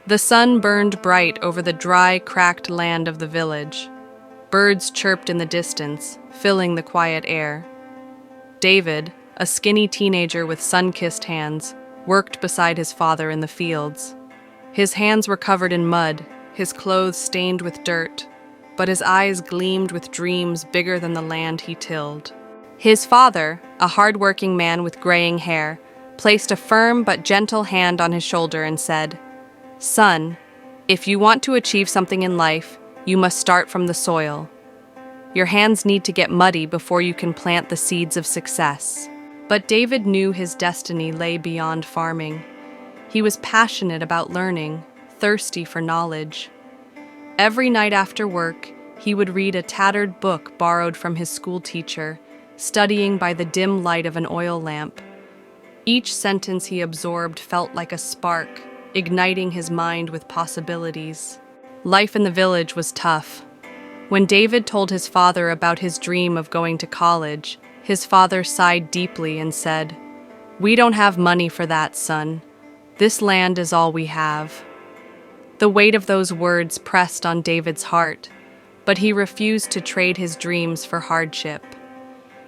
The sun burned bright over the dry, cracked land of the village. Birds chirped in the distance, filling the quiet air. David, a skinny teenager with sun-kissed hands, worked beside his father in the fields. His hands were covered in mud, his clothes stained with dirt, but his eyes gleamed with dreams bigger than the land he tilled. His father, a hard-working man with graying hair, placed a firm but gentle hand on his shoulder and said, "Son, if you want to achieve something in life, you must start from the soil. Your hands need to get muddy before you can plant the seeds of success." But David knew his destiny lay beyond farming. He was passionate about learning, thirsty for knowledge. Every night after work, he would read a tattered book borrowed from his school teacher, studying by the dim light of an oil lamp. Each sentence he absorbed felt like a spark, igniting his mind with possibilities. Life in the village was tough. When David told his father about his dream of going to college, his father sighed deeply and said, "We don't have money for that, son. This land is all we have." The weight of those words pressed on David's heart, but he refused to trade his dreams for hardship.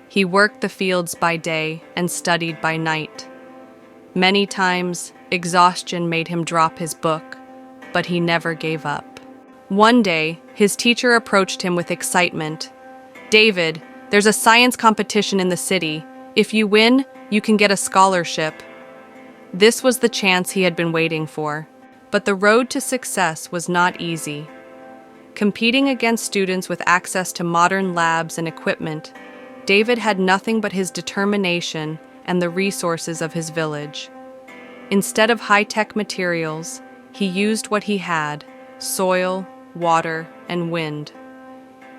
He worked the fields by day and studied by night. Many times, exhaustion made him drop his book, but he never gave up. One day, his teacher approached him with excitement. "David, there's a science competition in the city. If you win, you can get a scholarship." This was the chance he had been waiting for. But the road to success was not easy. Competing against students with access to modern labs and equipment, David had nothing but his determination and the resources of his village. Instead of high-tech materials, he used what he had: soil, water, and wind.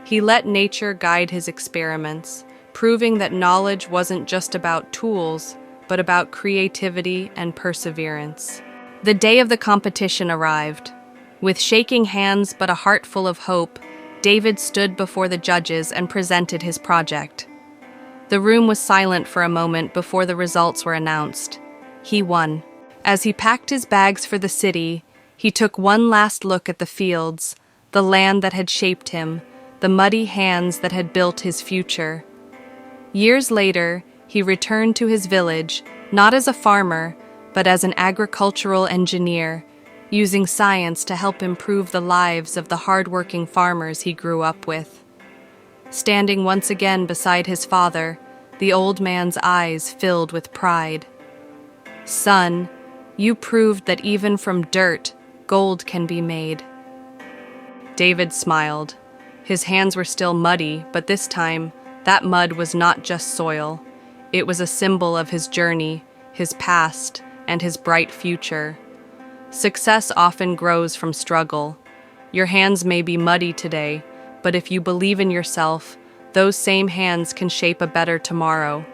He let nature guide his experiments, proving that knowledge wasn't just about tools, but about creativity and perseverance. The day of the competition arrived. With shaking hands but a heart full of hope, David stood before the judges and presented his project. The room was silent for a moment before the results were announced. He won. As he packed his bags for the city, he took one last look at the fields, the land that had shaped him, the muddy hands that had built his future. Years later, he returned to his village, not as a farmer, but as an agricultural engineer, using science to help improve the lives of the hard-working farmers he grew up with. Standing once again beside his father, the old man's eyes filled with pride. "Son, you proved that even from dirt, gold can be made." David smiled. His hands were still muddy, but this time, that mud was not just soil. It was a symbol of his journey, his past, and his bright future. Success often grows from struggle. Your hands may be muddy today, but if you believe in yourself, those same hands can shape a better tomorrow.